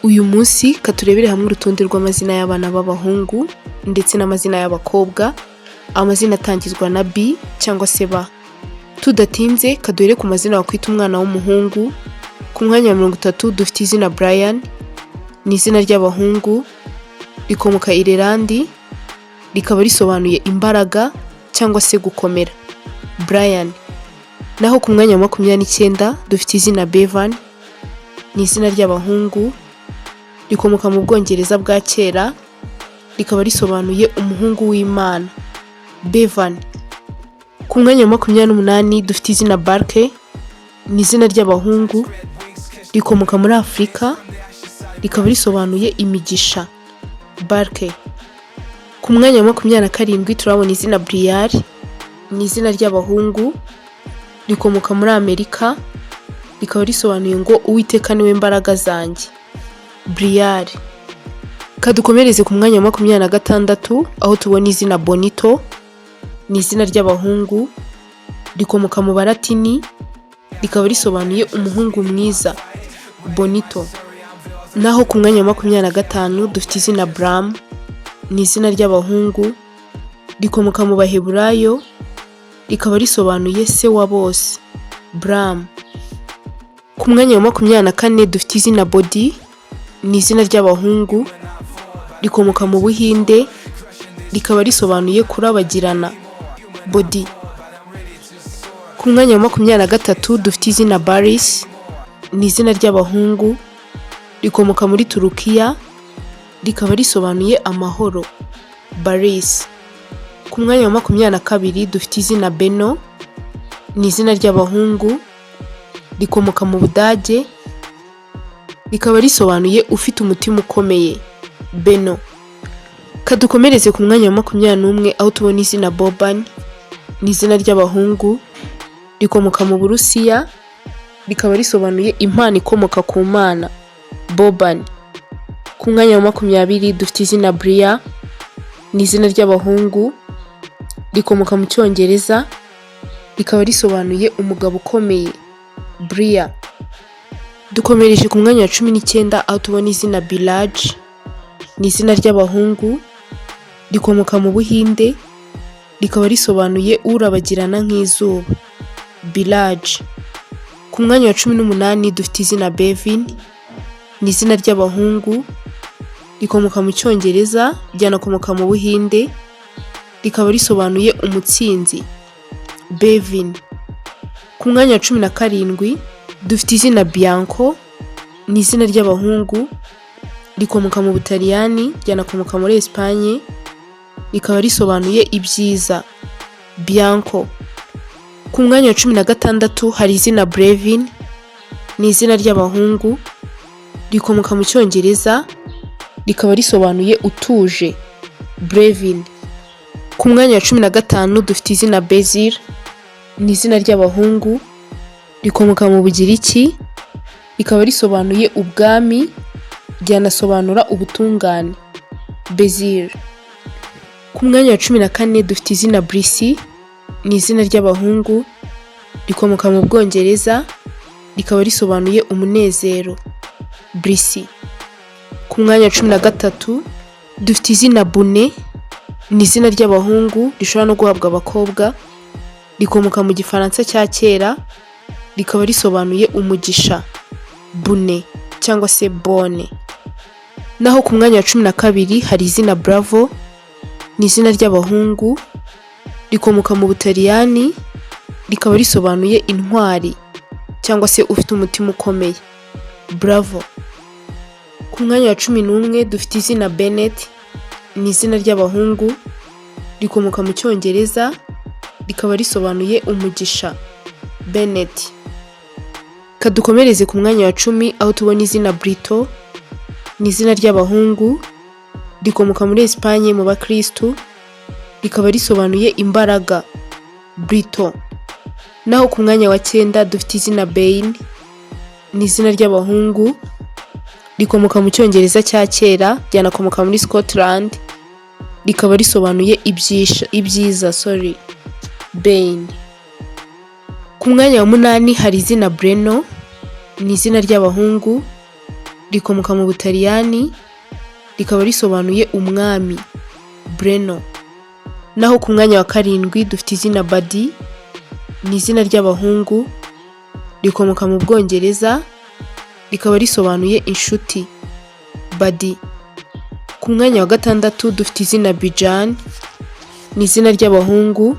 Uyu munsi katurebere hamwe urutonde rw'amazina y'abana b'abahungu ndetse n'amazina y'abakobwa, amazina atangizwa na B cyangwa se ba. Tudatinze kaduhere ku mazina wakwita umwana w'umuhungu. Ku mwanya wa 30 dufite izina Brian, ni izina ry'abahungu, rikomoka Irelandi, rikaba risobanuye imbaraga cyangwa se gukomera. Brian. Naho ku mwanya wa 29 dufite izina Bevan, ni izina ry'abahungu, rikomoka mu Bwongereza bwa kera, rikaba risobanuye umuhungu w'Imana. Bevan. Ku mwanya wa 28 dufite izina Barke, ni izina ry'abahungu, rikomoka muri Afurika, rikaba risobanuye imigisha. Barke. Ku mwanya wa 27 turabona izina Briar, ni izina ry'abahungu, rikomoka muri Amerika, rikaba risobanuye ngo Uwiteka niwe mbaraga zanjye. Briar. Kadukomereze ku mwanya wa 26 aho tubona izina Bonito, ni izina ry'abahungu, rikomoka mu Baratini, rikaba risobanuye umuhungu mwiza. Bonito. Naho ku mwanya wa 25 dufite izina Bram, ni izina ry'abahungu, rikomoka mu Baheburayo, rikaba risobanuye se wa bose. Bram. Ku mwanya wa 24 dufite izina Bodi, ni izina ry'abahungu, rikomoka mu Buhinde, rikaba risobanuye kurabagirana. Bodi. Ku mwanya wa 23 dufite izina Baris, ni izina ry'abahungu, rikomoka muri Turukiya, rikaba risobanuye amahoro. Baris. Ku mwanya wa 22 dufite izina Beno, ni izina ry'abahungu, rikomoka mu Budage, rikaba risobanuye ufite umutima ukomeye. Beno. Kadukomereze ku mwanya wa 21 aho tubona izina Boban, ni izina ry'abahungu, rikomoka mu Burusiya, rikaba risobanuye impano ikomoka ku Mana. Boban. Ku mwanya wa 20 dufite izina Bria, ni izina ry'abahungu, rikomoka mu Cyongereza, rikaba risobanuye umugabo ukomeye. Bria. Dukomereje ku mwanya wa 19 aho tubona izina Bilaj, ni izina ry'abahungu, rikomoka mu Buhinde, rikaba risobanuye urabagirana nk'izuba. Bilaj. Ku mwanya wa 18 dufite izina Bevin, ni izina ry'abahungu, rikomoka mu Cyongereza, ryanakomoka mu Buhinde, rikaba risobanuye umutsinzi. Bevin. Ku mwanya wa 17 dufite izina Bianco, ni izina ry'abahungu, rikomoka mu Butaliyani, ryanakomoka muri Espanye, rikaba risobanuye ibyiza. Bianco. Ku mwanya wa 16 hari izina Brevin, ni izina ry'abahungu, rikomoka mu Cyongereza, rikaba risobanuye utuje. Brevin. Ku mwanya wa 15 dufite izina Bezir, ni izina ry'abahungu, rikomoka mu Bugiriki, rikaba risobanuye ubwami, ryanasobanura ubutungane. Bezir. Ku mwanya wa 14 dufite izina Brisi, ni izina ry'abahungu, rikomoka mu Bwongereza, rikaba risobanuye umunezero. Brisi. Ku mwanya wa 13 dufite izina Bune, ni izina ry'abahungu, rishobora no guhabwa abakobwa, rikomoka mu Gifaransa cya kera, rikaba risobanuye umugisha. Bune cyangwa se Bone. Naho ku mwanya wa 12 hari izina Bravo, ni izina ry'abahungu, rikomoka mu Butaliyani, rikaba risobanuye intwari cyangwa se ufite umutima ukomeye. Bravo. Ku mwanya wa 11 dufite izina Bennett, ni izina ry'abahungu, rikomoka mu Cyongereza, rikaba risobanuye umugisha. Bennett. Kadukomereze ku mwanya wa 10 aho tubona izina Brito, ni izina ry'abahungu, rikomoka muri Espanye mu Bakristu, rikaba risobanuye imbaraga. Brito. Naho ku mwanya wa 9 dufite izina Bain, ni izina ry'abahungu, rikomoka mu Cyongereza cya kera, ryanakomoka muri Scotland, rikaba risobanuye ibyiza. Bain. Ku mwanya wa 8 hari izina Breno, ni izina ry'abahungu, rikomoka mu Butaliyani, rikaba risobanuye umwami, Breno. Naho ku mwanya wa karindwi dufite izina Buddy, ni izina ry'abahungu, rikomoka mu Bwongereza, rikaba risobanuye inshuti, Buddy. Ku mwanya wa gatandatu dufite izina Bijan, ni izina ry'abahungu,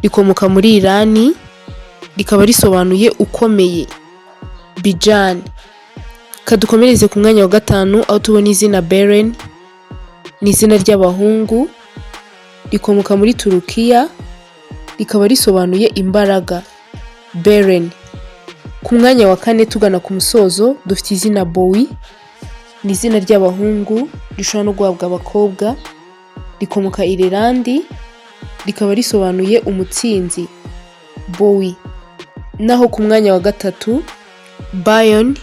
rikomoka muri Irani, rikaba risobanuye ukomeye, Bijan. Kadukomereze ku mwanya wa gatanu aho tubona izina Beren, ni izina ry'abahungu, rikomoka muri Turukiya, rikaba risobanuye imbaraga, Beren. Ku mwanya wa kane tugana ku musozo dufite izina Bowie, ni izina ry'abahungu rishobora no guhabwa abakobwa, rikomoka Irelandi, rikaba risobanuye umutsinzi, Bowie. Naho ku mwanya wa gatatu Bayon,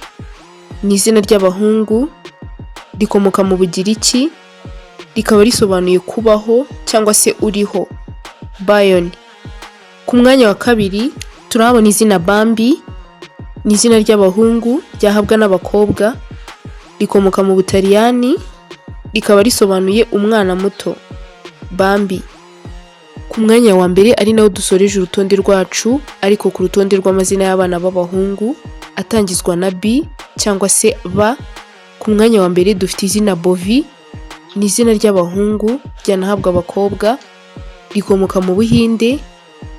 ni izina ry'abahungu, rikomoka mu Bugiriki, rikaba risobanuye kubaho cyangwa se uriho, Bayon. Ku mwanya wa kabiri turahabona izina Bambi, ni izina ry'abahungu ryahabwa n'abakobwa, rikomoka mu Butaliyani, rikaba risobanuye umwana muto, Bambi. Ku mwanya wa mbere ari naho dusoreje urutonde rwacu, ariko ku rutonde rw'amazina y'abana b'abahungu atangizwa na B cyangwa se ba, ku mwanya wa mbere dufite izina Bovi, ni izina ry'abahungu ryanahabwa abakobwa, rikomoka mu Buhinde,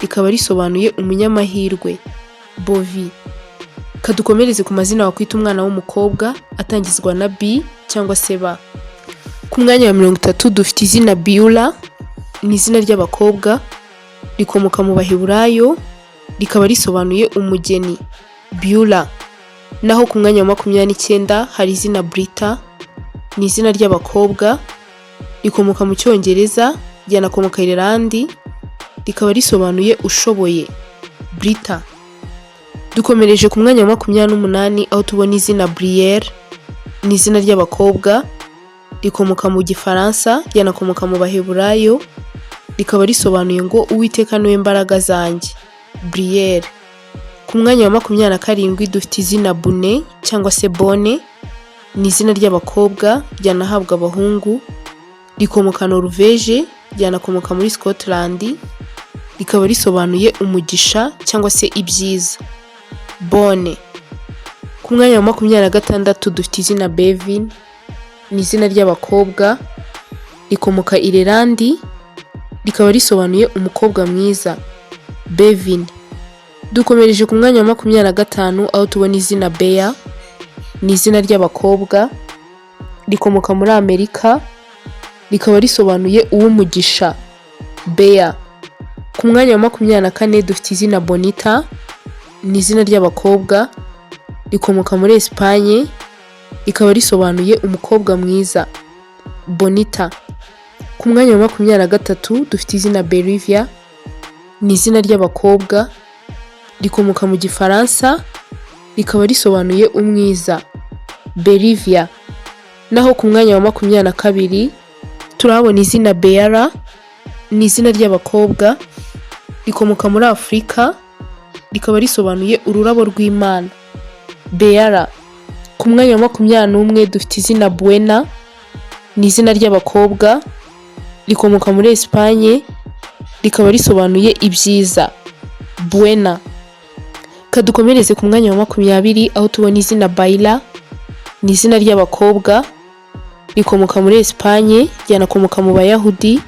rikaba risobanuye umunyamahirwe, Bovi. Kadukomereze ku mazina wakwita umwana w'umukobwa atangizwa na B cyangwa se ba. Ku mwanya wa 30 dufite izina Biula, ni izina ry'abakobwa, rikomoka mu Baheburayo, rikaba risobanuye umugeni, Biula. Naho ku mwanya wa 29 hari izina Brita, ni izina ry'abakobwa, rikomoka mu Cyongereza, ryanakomoka Irelandi, rikaba risobanuye ushoboye, Brita. Dukomereje ku mwanya wa 28 aho tubona izina Brielle, ni izina ry'abakobwa, rikomoka mu Gifaransa, ryanakomoka mu Baheburayo, rikaba risobanuye ngo Uwiteka niwe mbaraga zanjye, Brielle. Ku mwanya wa 27 dufite izina Bune cyangwa se Bone, ni izina ry'abakobwa ryanahabwa abahungu, rikomoka Norvege, ryanakomoka muri Scotland, rikaba risobanuye umugisha cyangwa se ibyiza, Bone. Ku mwanya wa 26 dufite izina Bevin, ni izina ry'abakobwa, rikomoka Irelandi, rikaba risobanuye umukobwa mwiza, Bevin. Dukomereje ku mwanya wa 25 aho tubona izina Bea, ni izina ry'abakobwa, rikomoka muri Amerika, rikaba risobanuye uw'umugisha, Bea. Ku mwanya wa 24 dufite izina Bonita, ni izina ry'abakobwa, rikomoka muri Espanye, rikaba risobanuye umukobwa mwiza, Bonita. Ku mwanya wa 23 dufite izina Berivia, ni izina ry'abakobwa, rikomoka mu Gifaransa, rikaba risobanuye umwiza, Berivia. Naho ku mwanya wa 22 turahabona izina Beara, ni izina ry'abakobwa, rikomoka muri Afurika, rikaba risobanuye ururabo rw'Imana, Beara. Ku mwanya wa 21 dufite izina Buena, ni izina ry'abakobwa, rikomoka muri Espanye, rikaba risobanuye ibyiza, Buena. Kadukomereze ku mwanya wa 20 aho tubona izina Baila, ni izina ry'abakobwa, rikomoka muri Espanye, ryanakomoka mu Bayahudi,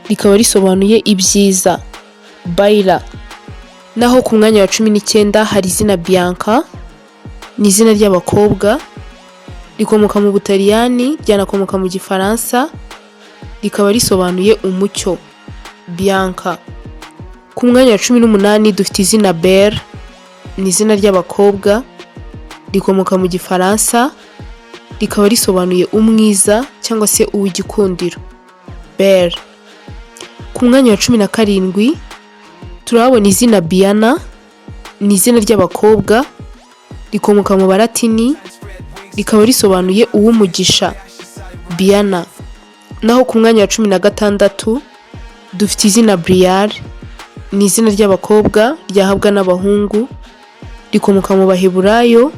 rikaba risobanuye ibyiza, Baila. Naho ku mwanya wa 19 hari izina Bianca, ni izina ry'abakobwa, rikomoka mu Butaliyani, ryanakomoka mu Gifaransa, rikaba risobanuye umucyo, Bianca. Ku mwanya wa 18 dufite izina Belle, ni izina ry'abakobwa, rikomoka mu Gifaransa, rikaba risobanuye umwiza cyangwa se uw'igikundiro, Belle. Ku mwanya wa 17 turahabona izina Biana, ni izina ry'abakobwa, rikomoka mu Balatini, rikaba risobanuye uw'umugisha, Biana. Naho ku mwanya wa 16 dufite izina Briar, ni izina ry'abakobwa ryahabwa n'abahungu, rikomoka mu Baheburayo,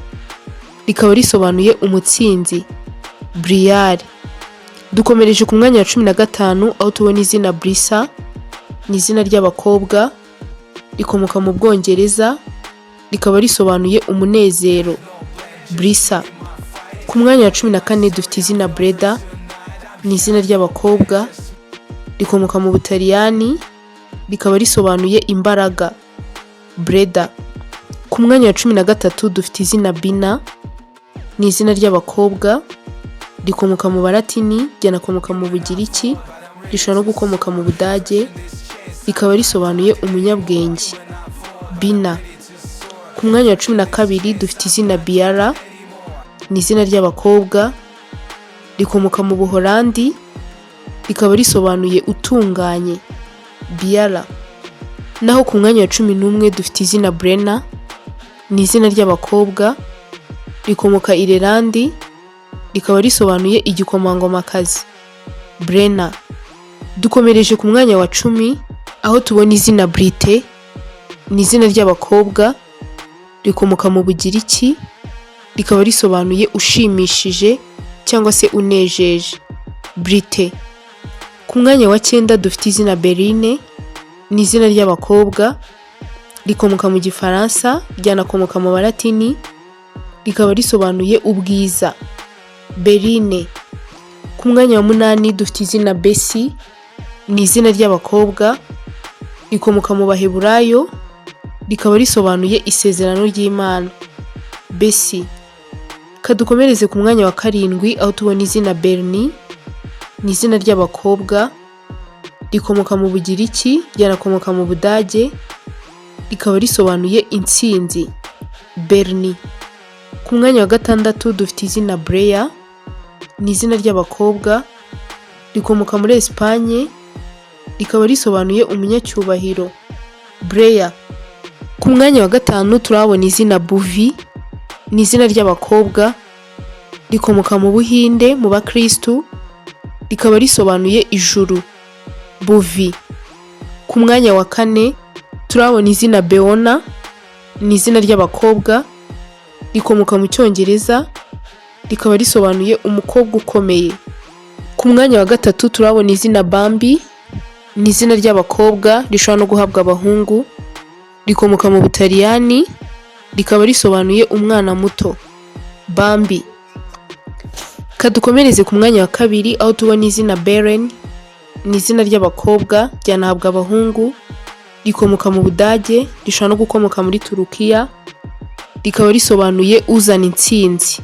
rikaba risobanuye umutsinzi. Briare. Dukomereje ku mwanya wa 15 aho tubona izina Brisa, ni izina ry'abakobwa, rikomoka mu Bwongereza, rikaba risobanuye umunezero. Brisa. Ku mwanya wa 14 dufite izina Breda, ni izina ry'abakobwa, rikomoka mu Butaliyani, rikaba risobanuye imbaraga. Breda. Ku mwanya wa 13 dufite izina Bina, ni izina ry'abakobwa, rikomoka mu Balatini, ryanakomoka mu Bugiriki, rishobora no gukomoka mu Budage, rikaba risobanuye umunyabwenge. Bina. Ku mwanya wa 12 dufite izina Biara, ni izina ry'abakobwa, rikomoka mu Buholandi, rikaba risobanuye utunganye. Biara. Naho ku mwanya wa 11 dufite izina Brena, ni izina ry'abakobwa, rikomoka Irelandi, rikaba risobanuye igikomangomakazi. Brena. Dukomereje ku mwanya wa 10 aho tubona izina Brite, ni izina ry'abakobwa, rikomoka mu Bugiriki, rikaba risobanuye ushimishije cyangwa se unejeje. Brite. Ku mwanya wa 9 dufite izina Berine, ni izina ry'abakobwa, rikomoka mu Gifaransa, ryanakomoka mu Balatini, rikaba risobanuye ubwiza. Berine. Ku mwanya wa 8 dufite izina Besi, ni izina ry'abakobwa, rikomoka mu Baheburayo, rikaba risobanuye isezerano ry'Imana. Besi. Kadukomereze ku mwanya wa 7 aho tubona izina Berni, ni izina ry'abakobwa, rikomoka mu Bugiriki, ryanakomoka mu Budage, rikaba risobanuye intsinzi. Berni. Ku mwanya wa 6 dufite izina Breya, ni izina ry'abakobwa, rikomoka muri Espanye, rikaba risobanuye umunyacyubahiro. Breya. Ku mwanya wa 5 turabona izina Buvi, ni izina ry'abakobwa, rikomoka mu Buhinde mu Bakristu, rikaba risobanuye ijuru. Buvi. Ku mwanya wa 4 turabona izina Beona, ni izina ry'abakobwa, rikomoka mu Cyongereza, rikaba risobanuye umukobwa ukomeye. Ku mwanya wa 3 turabona izina Bambi, ni izina ry'abakobwa, rishobora no guhabwa abahungu, rikomoka mu Butaliyani, rikaba risobanuye umwana muto. Bambi. Kadukomereze ku mwanya wa 2 aho tubona izina Beren, ni izina ry'abakobwa, ryanahabwa abahungu, rikomoka mu Budage, rishobora no gukomoka muri Turukiya, rikaba risobanuye uzana intsinzi.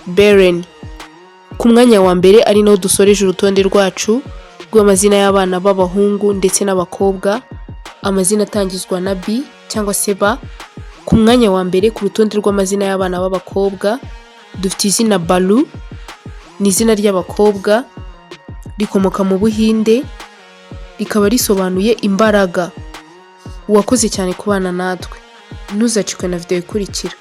Beren. Ku mwanya wa 1 ari naho dusoreje urutonde rwacu rw'amazina y'abana b'abahungu ndetse n'abakobwa, amazina atangizwa na B cyangwa se ba. Ku mwanya wa 1 ku rutonde rw'amazina y'abana b'abakobwa dufite izina Balu, ni izina ry'abakobwa, rikomoka mu Buhinde, rikaba risobanuye imbaraga. Uwakoze cyane kubana natwe, ntuzacikwe na video ikurikira.